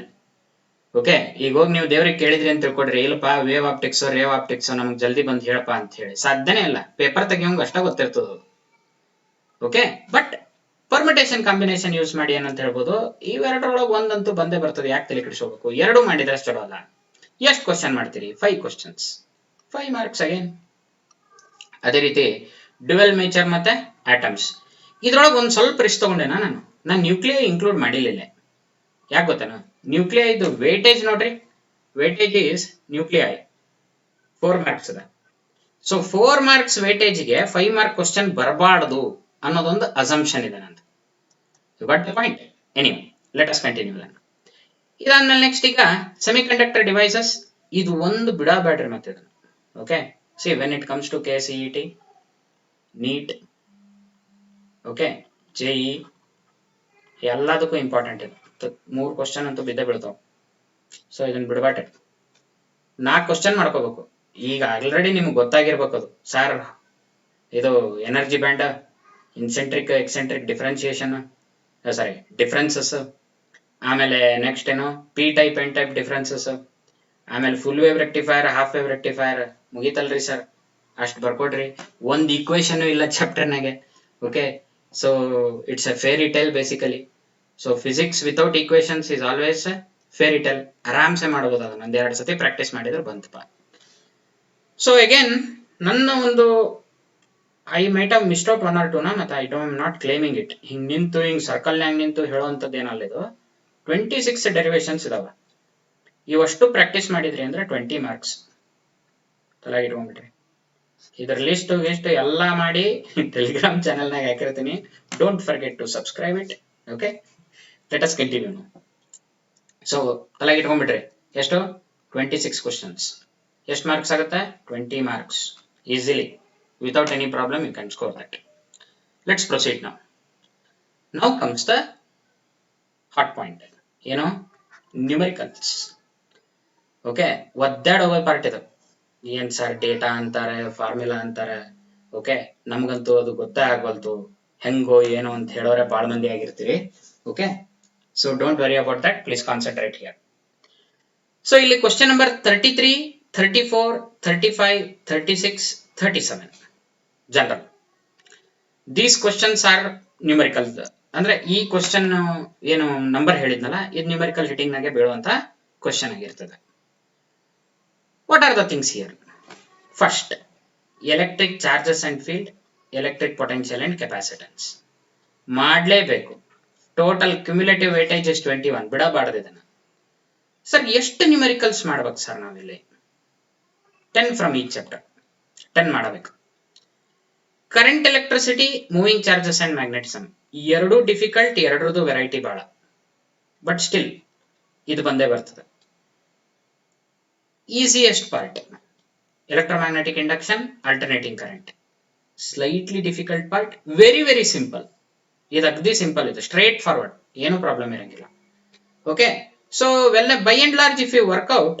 ಓಕೆ, ಈಗ ಹೋಗಿ ನೀವು ದೇವ್ರಿಗೆ ಕೇಳಿದ್ರಿ ಅಂತ ತಿಳ್ಕೊಡ್ರಿ, ಇಲ್ಲಪ್ಪ ವೇವ್ ಆಪ್ಟಿಕ್ಸ್ ರೇವ್ ಆಪ್ಟಿಕ್ಸ್ ನಮ್ಗೆ ಜಲ್ದಿ ಬಂದ್ ಹೇಳಪ್ಪ ಅಂತ ಹೇಳಿ ಸಾಧ್ಯನೇ ಇಲ್ಲ. ಪೇಪರ್ ತೆಗಿಯೋಂಗ್ ಅಷ್ಟ ಗೊತ್ತಿರ್ತದ. Okay, but permutation combination use ಮಾಡಿ ಏನಂತ ಹೇಳ್ಬೋದು, ಇವೆರಡರೊಳಗೆ ಒಂದಂತೂ ಬಂದೇ ಬರ್ತದೆ, ಯಾಕೆ ತಲೆ ಕೆಡಿಸ್ಕೋಬೇಕು. ಎರಡು ಮಾಡಿದ್ರೆ ಚಲೋ ಅಲ್ಲ. ಎಷ್ಟು ಕ್ವಶನ್ ಮಾಡ್ತೀರಿ? 5 ಕ್ವಶನ್ಸ್, 5 ಮಾರ್ಕ್ಸ್ ಅಗೇನ್. ಅದೇ ರೀತಿ ಡ್ಯುವೆಲ್ ಮೇಚರ್ ಮತ್ತೆ ಆಟಮ್ಸ್, ಇದ್ರೊಳಗೆ ಒಂದ್ ಸ್ವಲ್ಪ ರಿಸ್ಕ್ ತಗೊಂಡೆನಾ ನಾನು ನ್ಯೂಕ್ಲಿಯರ್ ಇನ್ಕ್ಲೂಡ್ ಮಾಡಿಲ್ಲ. ಯಾಕೆ ಗೊತ್ತೇನಾ? ನ್ಯೂಕ್ಲಿಯೈ ಇದು ವೇಟೇಜ್ ನೋಡ್ರಿ, ವೇಟೇಜ್ ಈಸ್ ನ್ಯೂಕ್ಲಿಯೈ 4 ಮಾರ್ಕ್ಸ್ ಅದ. ಸೊ 4 ಮಾರ್ಕ್ಸ್ ವೇಟೇಜ್ಗೆ 5 ಮಾರ್ಕ್ ಕ್ವಶನ್ ಬರಬಾರ್ದು ಅನ್ನೋದೊಂದು ಅಸಂಪ್ಷನ್ ಇದೆ ನಂದು. You got the point? Anyway, let us continue. ಇದಾದ್ಮೇಲೆ ನೆಕ್ಸ್ಟ್ ಈಗ ಸೆಮಿಕಂಡಕ್ಟರ್ ಡಿವೈಸಸ್, ಇದು ಒಂದು ಬಿಡಬೇಡ್ರಿ ಮತ್ತೆ ಇದನ್ನು. Okay, see when it comes to KCET, NEET, okay, JEE ಎಲ್ಲದಕ್ಕೂ ಇಂಪಾರ್ಟೆಂಟ್ ಇದೆ. 3 ಕ್ವಶನ್ ಅಂತೂ ಬಿದ್ದೇ ಬೀಳ್ತಾವ. ಸೊ ಇದನ್ನ ಬಿಡಬೇಡ್ರಿ. 4 ಕ್ವಶನ್ ಮಾಡ್ಕೋಬೇಕು. ಈಗ ಆಲ್ರೆಡಿ ನಿಮ್ಗೆ ಗೊತ್ತಾಗಿರ್ಬೇಕು ಅದು, ಸರ್ ಇದು ಎನರ್ಜಿ ಬ್ಯಾಂಡ್, ಇನ್ಸೆಂಟ್ರಿಕ್ ಎಕ್ಸೆಂಟ್ರಿಕ್ ಡಿಫ್ರೆನ್ಸಿಯೇಷನ್, ಸಾರಿ ಡಿಫ್ರೆನ್ಸಸ್, ಆಮೇಲೆ ನೆಕ್ಸ್ಟ್ ಏನು P type N type differences, ಆಮೇಲೆ full wave rectifier, half wave rectifier. ಮುಗೀತಲ್ರಿ ಸರ್, ಅಷ್ಟು ಬರ್ಕೊಡ್ರಿ. ಒಂದು ಈಕ್ವೇಶನ್ ಇಲ್ಲ ಚಾಪ್ಟರ್ನಾಗೆ. Okay, so it's a fairy tale basically. So physics without equations is always fairy tale. ಆರಾಮ್ಸೆ ಮಾಡಬಹುದು ಅದನ್ನ, ಒಂದ್ 2 ಸತಿ ಪ್ರಾಕ್ಟೀಸ್ ಮಾಡಿದ್ರೆ ಬಂತಪ್ಪ. ಸೊ ಅಗೇನ್ ನನ್ನ ಒಂದು I might how missed out 1 or 2 ಮತ್ತೆ I don't not claiming it. ಹಿಂಗ್ ನಿಂತು ಹಿಂಗ್ ಸರ್ಕಲ್ನಾಗ ನಿಂತು ಹೇಳುವಂಥದ್ದು ಏನಲ್ಲ ಇದು. 26 ಡೆರಿವೇಶನ್ಸ್ ಇದಾವ. ಇವಷ್ಟು ಪ್ರಾಕ್ಟೀಸ್ ಮಾಡಿದ್ರಿ ಅಂದ್ರೆ 20 ಮಾರ್ಕ್ಸ್ ತಲೆಗೆ ಇಟ್ಕೊಂಡ್ಬಿಟ್ರಿ. ಇದ್ರ ಲಿಸ್ಟ್ ಎಲ್ಲ ಮಾಡಿ ಟೆಲಿಗ್ರಾಮ್ ಚಾನೆಲ್ನಾಗ ಹಾಕಿರ್ತೀನಿ. Don't forget to subscribe it. Okay, let us continue. So ತಲೆಗೆ ಇಟ್ಕೊಂಡ್ಬಿಟ್ರಿ. ಎಷ್ಟು? 26 ಕ್ವಶನ್ಸ್. ಎಷ್ಟು ಮಾರ್ಕ್ಸ್ ಆಗುತ್ತೆ? 20 marks easily. Without any problem you can score that. Let's proceed now. Now comes the hot point. Numericals. Okay, ಒದ್ದಾಡ ಹೋಗೋ part ಇದು. ಏನ್ sir data ಅಂತಾರೆ, ಫಾರ್ಮುಲಾ ಅಂತಾರೆ. ಓಕೆ, ನಮ್ಗಂತೂ ಅದು ಗೊತ್ತೇ ಆಗವಲ್ತು, ಹೆಂಗೋ ಏನೋ ಅಂತ ಹೇಳೋರೆ ಬಾಳ ಮಂದಿ ಆಗಿರ್ತೀರಿ. Okay, so don't worry about that, please concentrate here. So ಇಲ್ಲಿ question number 33, 34, 35, 36, 37 general. These questions are numerical. ಅಂದ್ರೆ ಈ ಕ್ವಶನ್ ಏನು ನಂಬರ್ ಹೇಳಿದ್ನಲ್ಲ, ಇದು ನ್ಯೂಮರಿಕಲ್ ಹಿಟ್ಟಿಂಗ್ ನಾಗೆ ಬೀಳುವಂತ ಕ್ವಶನ್ ಆಗಿರ್ತದೆ. What are the things here? First, electric charges and field, electric potential and capacitance ಮಾಡ್ಲೇಬೇಕು. Total cumulative weightage is 21. ಬಿಡಬಾರ್ದು ಇದನ್ನ. ಸರ್ ಎಷ್ಟು ನ್ಯೂಮರಿಕಲ್ಸ್ ಮಾಡ್ಬೇಕು ಸರ್ ನಾವಿಲ್ಲಿ? 10 ಫ್ರಮ್ ಈಚ್ ಚಾಪ್ಟರ್, 10 ಮಾಡಬೇಕು. Current, electricity, moving charges and magnetism ಎರಡೂ difficult, ಎರಡರದು variety ಬಾಳ. ಬಟ್ ಸ್ಟಿಲ್ ಇದು ಬಂದೇ ಬರ್ತದೆ. Easiest part electromagnetic induction, alternating current. Slightly difficult part, very very simple. ಇದು ಅಗ್ದಿ ಸಿಂಪಲ್, ಇದು ಸ್ಟ್ರೇಟ್ ಫಾರ್ವರ್ಡ್, ಏನು ಪ್ರಾಬ್ಲಮ್ ಇರಂಗಿಲ್ಲ. Okay, so well by and large if you work out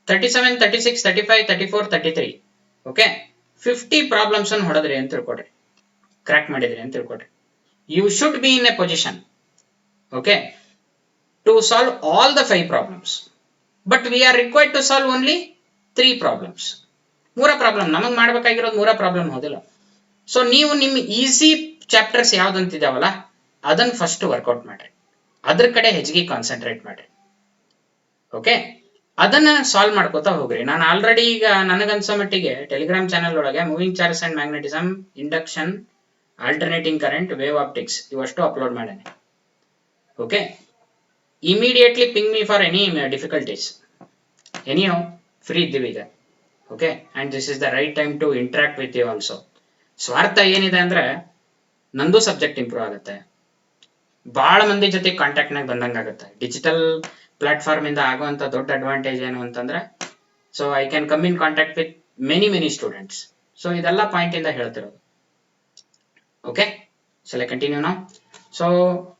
37, 36, 35, 34, 33, okay, 50 problems ಅನ್ನು ಹೊಡೆದ್ರಿ ಅಂತ ತಿಳ್ಕೊಡ್ರಿ, ಕ್ರ್ಯಾಕ್ ಮಾಡಿದ್ರಿ ಅಂತ ತಿಳ್ಕೊಡ್ರಿ. You should be in a position, okay, to solve all the 5 problems. But we are required to solve only 3 problems. 3 problem ನಮಗೆ ಮಾಡ್ಬೇಕಾಗಿರೋದು 3 problem ಹೋದಿಲ್ಲ. So ನೀವು ನಿಮ್ಮ ಈಸಿ ಚಾಪ್ಟರ್ಸ್ ಯಾವ್ದಂತಿದಾವಲ್ಲ ಅದನ್ನ ಫಸ್ಟ್ ವರ್ಕೌಟ್ ಮಾಡ್ರಿ, ಅದ್ರ ಕಡೆ ಹೆಚ್ಚಿಗೆ ಕಾನ್ಸಂಟ್ರೇಟ್ ಮಾಡ್ರಿ. ಓಕೆ, ಅದನ್ನ ಸಾಲ್ವ್ ಮಾಡ್ಕೋತಾ ಹೋಗ್ರಿ. ನಾನು ಆಲ್ರೆಡಿ ಈಗ ನನಗನ್ಸೋ ಮಟ್ಟಿಗೆ ಟೆಲಿಗ್ರಾಮ್ ಚಾನೆಲ್ ಒಳಗೆ moving charges and magnetism, induction, alternating current, wave optics ಇವಷ್ಟು ಅಪ್ಲೋಡ್ ಮಾಡೇನೆ. Okay, immediately ping me for any difficulties. ಎನಿಯೋ ಫ್ರೀ ಇದ್ದೀವಿ ಈಗ. Okay, and this is the right time to interact with you also. ಸ್ವಾರ್ಥ ಏನಿದೆ ಅಂದ್ರೆ ನಂದು ಸಬ್ಜೆಕ್ಟ್ ಇಂಪ್ರೂವ್ ಆಗುತ್ತೆ, ಬಹಳ ಮಂದಿ ಜೊತೆ ಕಾಂಟ್ಯಾಕ್ಟ್ ನಾಗ ಬಂದಂಗಾಗುತ್ತೆ. ಡಿಜಿಟಲ್ ಪ್ಲಾಟ್ಫಾರ್ಮ್ ಇಂದ ಆಗುವಂತ ದೊಡ್ಡ ಅಡ್ವಾಂಟೇಜ್ ಏನು ಅಂತಂದ್ರೆ, so I can come in contact with many students. So ಇದೆಲ್ಲ ಪಾಯಿಂಟ್ ಇಂದ ಹೇಳ್ತಿರೋದು. Okay, so let continue now. So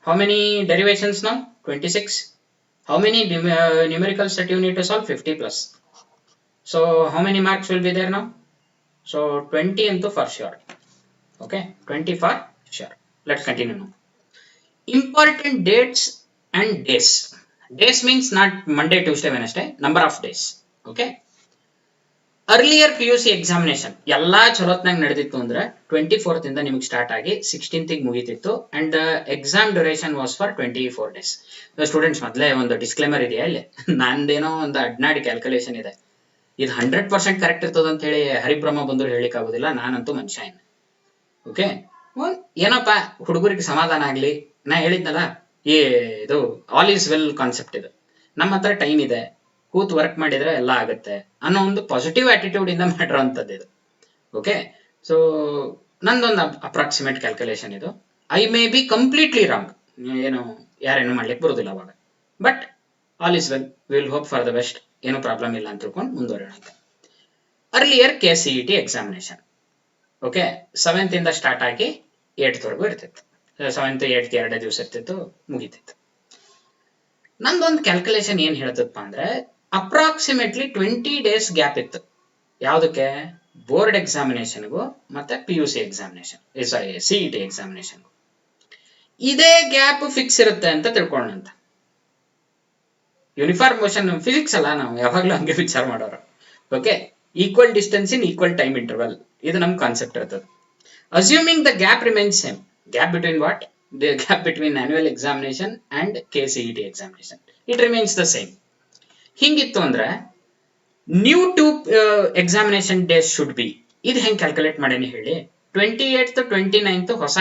how many derivations now? 26. How many numericals that you need to solve? 50 plus. So how many marks will be there now? So 20 ಅಂತೂ for sure. Okay, 20 for sure. Let's continue now. Important dates and days. Days means not Monday, Tuesday, Wednesday. Number of days. Okay. Earlier P U C examination ಎಲ್ಲಾ ಚಲೋತ್ನಾಗ ನಡೆದಿತ್ತು ಅಂದ್ರೆ 24th ಇಂದ ನಿಮಗೆ start ಆಗಿ 16th ಮುಗಿತಿತ್ತು. And exam duration was for 24 days. Students, ಮೊದಲೇ ಒಂದು disclaimer ಇದೆಯಾ ಇಲ್ಲಿ? ನಂದೇನೋ ಒಂದು ಅಡ್ನಾಡಿ ಕ್ಯಾಲ್ಕುಲೇಷನ್ ಇದೆ. ಇದು 100% ಕರೆಕ್ಟ್ ಇರ್ತದ ಅಂತ ಹೇಳಿ ಹರಿಬ್ರಹ್ಮ ಬಂದ್ರು ಹೇಳಿಕ್ ಆಗುದಿಲ್ಲ. ನಾನಂತೂ ಮನುಷ್ಯ ಏನು. ಓಕೆ, ಏನಪ್ಪ ಹುಡುಗರಿಗೆ ಸಮಾಧಾನ ಆಗ್ಲಿ. ನಾ ಹೇಳಿದ್ನಲ್ಲ, ಇದು ಆಲ್ ಈಸ್ ವೆಲ್ ಕಾನ್ಸೆಪ್ಟ್. ಇದು ನಮ್ಮ ಹತ್ರ ಟೈಮ್ ಇದೆ, ಕೂತ್ ವರ್ಕ್ ಮಾಡಿದ್ರೆ ಎಲ್ಲ ಆಗುತ್ತೆ ಅನ್ನೋ ಒಂದು ಪಾಸಿಟಿವ್ ಆಟಿಟ್ಯೂಡ್ ಇಂದ ಮಾಡಿರೋಂಥದ್ದು ಇದು. ಓಕೆ, ಸೊ ನಂದೊಂದು ಅಪ್ರಾಕ್ಸಿಮೇಟ್ ಕ್ಯಾಲ್ಕುಲೇಷನ್ ಇದು. I may be completely wrong, ಏನು ಯಾರೇನು ಮಾಡ್ಲಿಕ್ಕೆ ಬರೋದಿಲ್ಲ ಅವಾಗ. But all is well, will hope for the best. ಏನು ಪ್ರಾಬ್ಲಮ್ ಇಲ್ಲ ಅಂತ ತಿಳ್ಕೊಂಡು ಮುಂದುವರೋಣ. Earlier KCET examination. Okay, 7th ಇಂದ ಸ್ಟಾರ್ಟ್ ಆಗಿ 8th ವರೆಗೂ ಇರ್ತಿತ್ತು. 7th 8th 2 ದಿವಸ ಇರ್ತಿತ್ತು, ಮುಗಿತಿತ್ತು. ನಂದೊಂದು ಕ್ಯಾಲ್ಕುಲೇಷನ್ ಏನ್ ಹೇಳ್ತಪ್ಪ ಅಂದ್ರೆ ಅಪ್ರಾಕ್ಸಿಮೇಟ್ಲಿ 20 days ಗ್ಯಾಪ್ ಇತ್ತು. ಯಾವುದಕ್ಕೆ? ಬೋರ್ಡ್ ಎಕ್ಸಾಮಿನೇಷನ್ಗೂ ಮತ್ತೆ PUC ಎಕ್ಸಾಮಿನೇಷನ್, ಸಾರಿ CET ಎಕ್ಸಾಮಿನೇಷನ್. ಇದೇ ಗ್ಯಾಪ್ ಫಿಕ್ಸ್ ಇರುತ್ತೆ ಅಂತ ತಿಳ್ಕೊಂಡಂತ. ಯೂನಿಫಾರ್ಮ್ ಮೋಷನ್ ಫಿಸಿಕ್ಸ್ ಅಲ್ಲ, ನಾವು ಯಾವಾಗ್ಲೂ ಹಂಗೆ ವಿಚಾರ ಮಾಡೋರು. Okay, equal distance in equal time interval, ಇದು ನಮ್ ಕಾನ್ಸೆಪ್ಟ್ ಇರ್ತದೆ. Assuming the gap remains same. Gap between what? The gap between annual examination and KCET examination. It remains the same. ಹಿಂಗಿತ್ತು ಅಂದ್ರೆ new to examination days should be. ಇದು ಹೆಂಗ್ calculate ಮಾಡೇನಿ ಹೇಳಿ? 28th 29th ಹೊಸ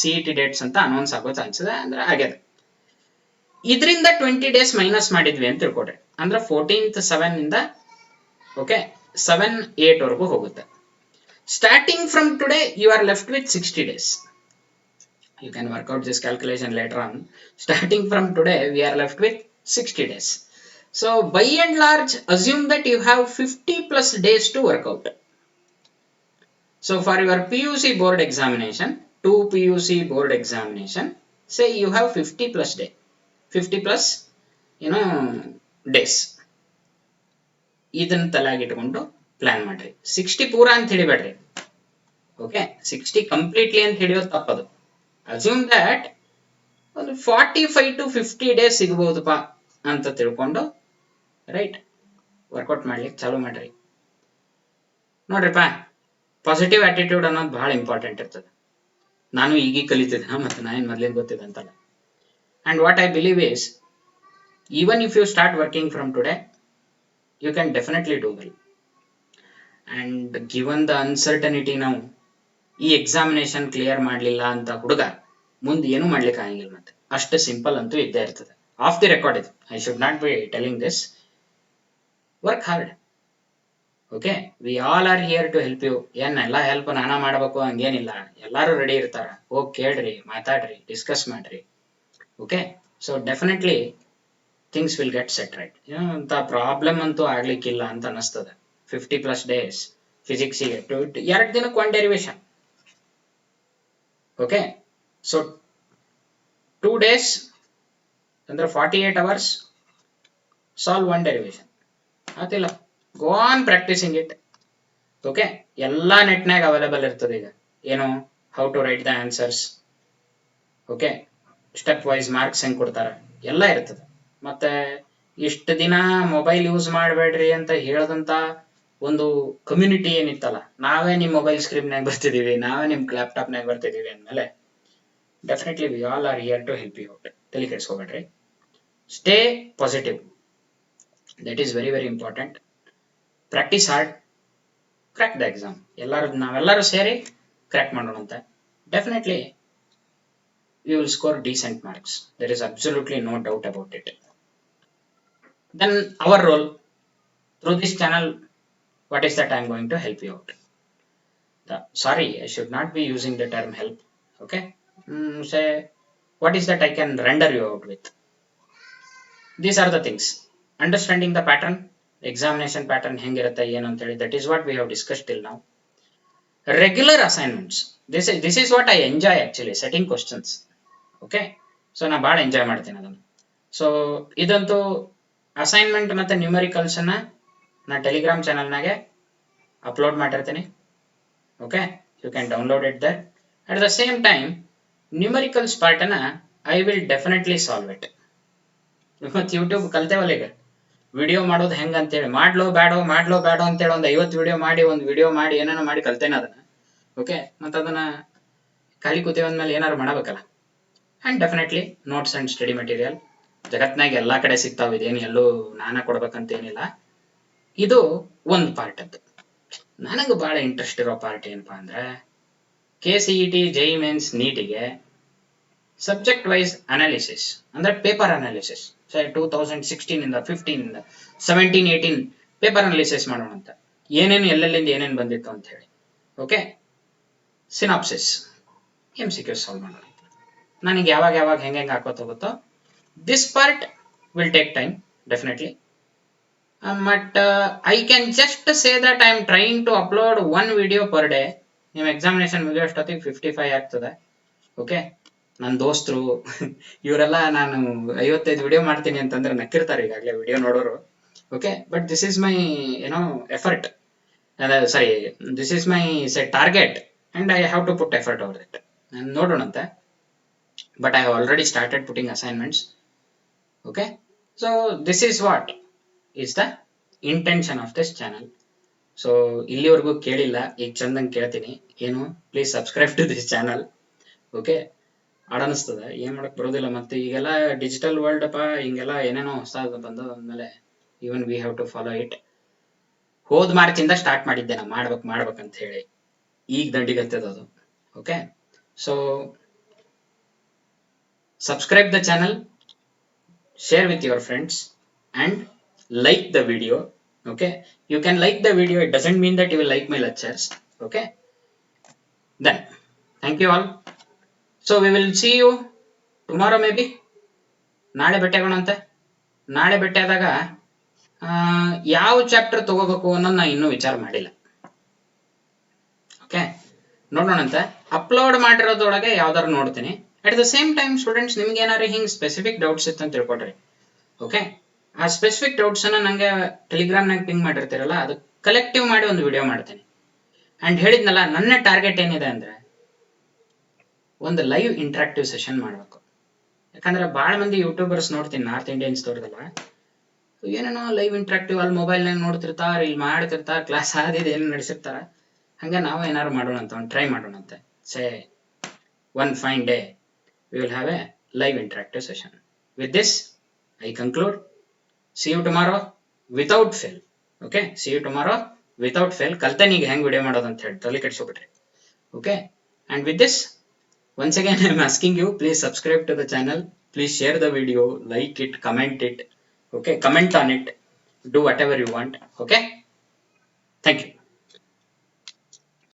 CET ಡೇಟ್ಸ್ ಅಂತ announce ಆಗೋ chances ಅಂದ್ರೆ ಆಗ್ಯದ. ಇದರಿಂದ 20 days ಮೈನಸ್ ಮಾಡಿದ್ವಿ ಅಂತ ತಿಳ್ಕೊಡ್ರಿ. ಅಂದ್ರೆ 14th 7 ಇಂದ ಓಕೆ 7-8 ವರೆಗೂ ಹೋಗುತ್ತೆ. Starting from today you are left with 60 days. You can work out this calculation later on. Starting from today, we are left with 60 days. So, by and large, assume that you have 50 plus days to work out. So, for your PUC board examination, 2 PUC board examination, say you have 50 plus day, 50 plus, days. ಇದನ್ನ ತಲೆಯಾಗಿಟ್ಕೊಂಡು plan ಮಾಡ್ರಿ. 60 ಪೂರ ಅಂತ ಹಿಡಿಬೇಡ್ರಿ. Okay, 60 completely ಅಂತ ಹಿಡಿಯೋದು ತಪ್ಪದು. Assume that ಒಂದು 45 to 50 days ಸಿಗಬಹುದಪ್ಪ ಅಂತ ತಿಳ್ಕೊಂಡು ರೈಟ್ ವರ್ಕೌಟ್ ಮಾಡ್ಲಿಕ್ಕೆ ಚಾಲೂ ಮಾಡ್ರಿ. ನೋಡ್ರಿಪ್ಪ, ಪಾಸಿಟಿವ್ ಆಟಿಟ್ಯೂಡ್ ಅನ್ನೋದು ಬಹಳ ಇಂಪಾರ್ಟೆಂಟ್ ಇರ್ತದೆ. ನಾನು ಈಗೀಗ ಕಲಿತಿದ್ದೆ, ಮತ್ತೆ ನಾನೇನು ಮೊದ್ಲೇನು ಗೊತ್ತಿದೆ ಅಂತಲ್ಲ. And what I believe is, even if you start working from today, you can definitely do well. And given the uncertainty, ನಾವು ಈ ಎಕ್ಸಾಮಿನೇಷನ್ ಕ್ಲಿಯರ್ ಮಾಡ್ಲಿಲ್ಲ ಅಂತ ಹುಡುಗ ಮುಂದೆ ಏನು ಮಾಡ್ಲಿಕ್ಕೆ ಆಗಂಗಿಲ್ಲ. ಮತ್ತೆ ಅಷ್ಟು ಸಿಂಪಲ್ ಅಂತೂ ಇದ್ದೇ ಇರ್ತದೆ. ಆಫ್ ದಿ ರೆಕಾರ್ಡ್ ಇದು, I should not be telling this. Work hard. Okay, we all are here to help you. ಏನೆಲ್ಲ ಹೆಲ್ಪ್ ನಾನಾ ಮಾಡಬೇಕು ಹಂಗೇನಿಲ್ಲ, ಎಲ್ಲಾರು ರೆಡಿ ಇರ್ತಾರ. ಹೋಗಿ ಕೇಳ್ರಿ, ಮಾತಾಡ್ರಿ, ಡಿಸ್ಕಸ್ ಮಾಡ್ರಿ. Okay, so definitely things will get set right. ಅಂತ ಪ್ರಾಬ್ಲಮ್ ಅಂತೂ ಆಗ್ಲಿಕ್ಕಿಲ್ಲ ಅಂತ ಅನಿಸ್ತದೆ. 50 plus days ಫಿಸಿಕ್ಸಿಗೆ 2 ದಿನಕ್ಕೆ 1 ಡೆರಿವೇಶನ್. ಓಕೆ, ಸೊ 2 days ಅಂದ್ರೆ 48 hours, ಸಾಲ್ವ್ 1 ಡೆರಿವೇಶನ್. ಆತಿಲ್ಲ, go on practising it. Okay, ಎಲ್ಲಾ ನೆಟ್ನಾಗ ಅವೈಲೇಬಲ್ ಇರ್ತದೆ ಈಗ. ಏನು, how to write the answers, okay, step wise marks ಹೆಂಗ್ ಕೊಡ್ತಾರ, ಎಲ್ಲ ಇರ್ತದೆ. ಮತ್ತೆ ಇಷ್ಟು ದಿನ ಮೊಬೈಲ್ ಯೂಸ್ ಮಾಡಬೇಡ್ರಿ ಅಂತ ಹೇಳದಂತ ಒಂದು ಕಮ್ಯುನಿಟಿ ಏನಿತ್ತಲ್ಲ, ನಾವೇ ನಿಮ್ ಮೊಬೈಲ್ ಸ್ಕ್ರೀನ್ಯಾಗ ಬರ್ತಿದೀವಿ, ನಾವೇ ನಿಮ್ ಲ್ಯಾಪ್ಟಾಪ್ನಾಗ ಬರ್ತಿದೀವಿ ಅಂದ್ಮೇಲೆ definitely we all are here to help you out. ತಲೆ ಕೆಡಿಸ್ಕೋಬೇಡ್ರಿ. Stay positive, that is very very important. Practice hard, crack the exam. ನಾವೆಲ್ಲರೂ ಸೇರಿ ಕ್ರ್ಯಾಕ್ ಮಾಡೋಣ ಅಂತ. Definitely you will score decent marks. There is absolutely no doubt about it. Then our role through this channel, what is that I am going to help you out. Sorry, I should not be using the term help. Okay, say what is that I can render you out with. These are the things. Understanding the pattern, examination pattern ಹೆಂಗಿರುತ್ತೆ ಏನು ಅಂತ ಹೇಳಿ, that is what we have discussed till now. Regular assignments, this is what I enjoy actually, setting questions. Okay, so ನಾ ಭಾಳ enjoy ಮಾಡ್ತೀನಿ ಅದನ್ನು. So ಇದಂತೂ assignment ಮತ್ತು ನ್ಯೂಮರಿಕಲ್ಸನ್ನ ನಾ ಟೆಲಿಗ್ರಾಮ್ ಚಾನಲ್ನಾಗೆ ಅಪ್ಲೋಡ್ ಮಾಡಿರ್ತೀನಿ. Okay, you can download it there. At the same time, ನ್ಯೂಮರಿಕಲ್ಸ್ ಪಾರ್ಟನ್ನ I will definitely solve it. ಇವತ್ತು ಯೂಟ್ಯೂಬ್ ಕಲ್ತೇವಲ್ಲ ಈಗ ವಿಡಿಯೋ ಮಾಡೋದು ಹೆಂಗ ಅಂತೇಳಿ ಮಾಡ್ಲೋ ಬೇಡೋ ಅಂತೇಳಿ ಒಂದು 50 ವಿಡಿಯೋ ಮಾಡಿ ಏನೇನೋ ಮಾಡಿ ಕಲ್ತೇನೆ ಅದನ್ನ. ಓಕೆ, ಮತ್ತೆ ಅದನ್ನ ಖಾಲಿ ಕೂತೇವಂದ್ಮೇಲೆ ಏನಾದ್ರು ಮಾಡಬೇಕಲ್ಲ. And definitely notes and study material ಜಗತ್ನಾಗ ಎಲ್ಲಾ ಕಡೆ ಸಿಗ್ತಾವ, ಇದೇನು ಎಲ್ಲೂ ನಾನ ಕೊಡ್ಬೇಕಂತ ಏನಿಲ್ಲ. ಇದು ಒಂದು ಪಾರ್ಟ್. ಅದು ನನಗೆ ಬಹಳ ಇಂಟ್ರೆಸ್ಟ್ ಇರೋ ಪಾರ್ಟ್ ಏನಪ್ಪಾ ಅಂದ್ರೆ KCET, JEE ಮೇನ್ಸ್, ನೀಟಿಗೆ ಸಬ್ಜೆಕ್ಟ್ ವೈಸ್ ಅನಾಲಿಸಿಸ್ ಅಂದ್ರೆ ಪೇಪರ್ ಅನಾಲಿಸಿಸ್. 2016 ಇಂದ 15 17 18 ಪೇಪರ್ ಅನಾಲಿಸಿಸ್ ಮಾಡೋಣ ಅಂತ. ಏನೇನು ಎಲ್ಲೆಲ್ಲಿಂದ ಏನೇನು ಬಂದಿತ್ತು ಅಂತ ಹೇಳಿ. ಓಕೆ, ಸಿನಾಪ್ಸಿಸ್, MCQ ಸಾಲ್ವ್ ಮಾಡೋಣ. ನನಗೆ ಯಾವಾಗ ಹೆಂಗೆ ಹಾಕೋತ ಹೋಗುತ್ತೋ this part will take time definitely. But I can just say that I am trying to upload 1 video per day. ನಿಮ್ಮ ಎಕ್ಸಾಮಿನೇಷನ್ ಮುಗಿಯೋಷ್ಟೊತ್ತಿಗೆ 55 ಆಗ್ತದೆ. ಓಕೆ, ನನ್ನ ದೋಸ್ತರು ಇವರೆಲ್ಲ ನಾನು 55 ವಿಡಿಯೋ ಮಾಡ್ತೀನಿ ಅಂತಂದ್ರೆ ನಕ್ಕಿರ್ತಾರೆ ಈಗಾಗಲೇ ವಿಡಿಯೋ ನೋಡೋರು. Okay, but this is my effort, sorry this is my set target and I have to put effort over it. ನಾನು ನೋಡೋಣಂತೆ, but I have already started putting assignments. Okay, so this is what is the intention of this channel. So ಇಲ್ಲಿವರೆಗೂ ಕೇಳಿಲ್ಲ, ಈಗ ಚಂದಂಗೆ ಕೇಳ್ತೀನಿ. ಏನು, please subscribe to this channel. Okay, ಅನಿಸ್ತದ ಏನ್ ಮಾಡಕ್ ಬರೋದಿಲ್ಲ. ಮತ್ತೆ ಈಗೆಲ್ಲ ಡಿಜಿಟಲ್ ವರ್ಲ್ಡ್ ಅಪ್ಪ, ಹಿಂಗೆಲ್ಲ ಏನೇನೋ ಹೊಸ ಬಂದಮೇಲೆ even we have to follow it. ಹೋದ್ ಮಾರ್ಚಿಂದ ಸ್ಟಾರ್ಟ್ ಮಾಡಿದ್ದೆ ನಾ ಮಾಡ್ಬೇಕಂತ ಹೇಳಿ, ಈಗ ದಂಡಿಗತ್ತದ ಅದು. Okay, so subscribe the channel, share with your friends and like the video. Okay, you can like the video, it doesn't mean that you will like my lectures. Okay, then thank you all. So we will see you tomorrow maybe. ನಾಳೆ ಭೇಟಿಯಾಗೋಣಂತೆ. ನಾಳೆ ಭೇಟಿಯಾದಾಗ ಯಾವ chapter ತಗೋಬೇಕು ಅನ್ನೋದು ನಾ ಇನ್ನೂ ವಿಚಾರ ಮಾಡಿಲ್ಲ. ಓಕೆ, ನೋಡೋಣಂತೆ. ಅಪ್ಲೋಡ್ ಮಾಡಿರೋದ್ರೊಳಗೆ ಯಾವ್ದಾರು ನೋಡ್ತೀನಿ. At the same time students, ನಿಮ್ಗೆ ಏನಾದ್ರು ಹಿಂಗೆ ಸ್ಪೆಸಿಫಿಕ್ ಡೌಟ್ಸ್ ಇತ್ತು ಅಂತ ತಿಳ್ಕೊಡ್ರಿ. ಓಕೆ, ಆ ಸ್ಪೆಸಿಫಿಕ್ ಡೌಟ್ಸ್ ಅನ್ನ ನಂಗೆ ಟೆಲಿಗ್ರಾಮ್ನಾಗ ಪಿಂಗ್ ಮಾಡಿರ್ತೀರಲ್ಲ, ಅದು ಕಲೆಕ್ಟಿವ್ ಮಾಡಿ ಒಂದು ವಿಡಿಯೋ ಮಾಡ್ತೀನಿ. ಅಂಡ್ ಹೇಳಿದ್ನಲ್ಲ, ನನ್ನ ಟಾರ್ಗೆಟ್ ಏನಿದೆ ಅಂದ್ರೆ ಒಂದು ಲೈವ್ ಇಂಟ್ರಾಕ್ಟಿವ್ ಸೆಷನ್ ಮಾಡಬೇಕು. ಯಾಕಂದ್ರೆ ಭಾಳ ಮಂದಿ ಯೂಟ್ಯೂಬರ್ಸ್ ನೋಡ್ತೀನಿ, ನಾರ್ತ್ ಇಂಡಿಯನ್ಸ್ ತೋರ್ದಲ್ಲ, ಏನೇನೋ ಲೈವ್ ಇಂಟ್ರಾಕ್ಟಿವ್ ಅಲ್ಲಿ ಮೊಬೈಲ್ನಾಗ ನೋಡ್ತಿರ್ತಾರ, ಇಲ್ಲಿ ಮಾಡ್ತಿರ್ತಾರ, ಕ್ಲಾಸ್ ಆದಿದೆ ಏನು ನಡೆಸಿರ್ತಾರ. ಹಂಗೆ ನಾವು ಏನಾದ್ರು ಮಾಡೋಣ ಅಂತ, ಒಂದು ಟ್ರೈ ಮಾಡೋಣ ಅಂತ. ಸೇ one fine day we will have a live interactive session. With this I conclude. See you tomorrow without fail. Okay, see you tomorrow without fail. ಕಲ್ತೇನೆ ಈಗ ಹೆಂಗ್ ವಿಡಿಯೋ ಮಾಡೋದು ಅಂತ ಹೇಳಿ, ತಲೆ ಕೆಡಿಸ್ಕೊಬಿಟ್ರಿ. Okay, and with this once again I am asking you, please subscribe to the channel, please share the video, like it, comment it. Okay, comment on it, do whatever you want. Okay, thank you.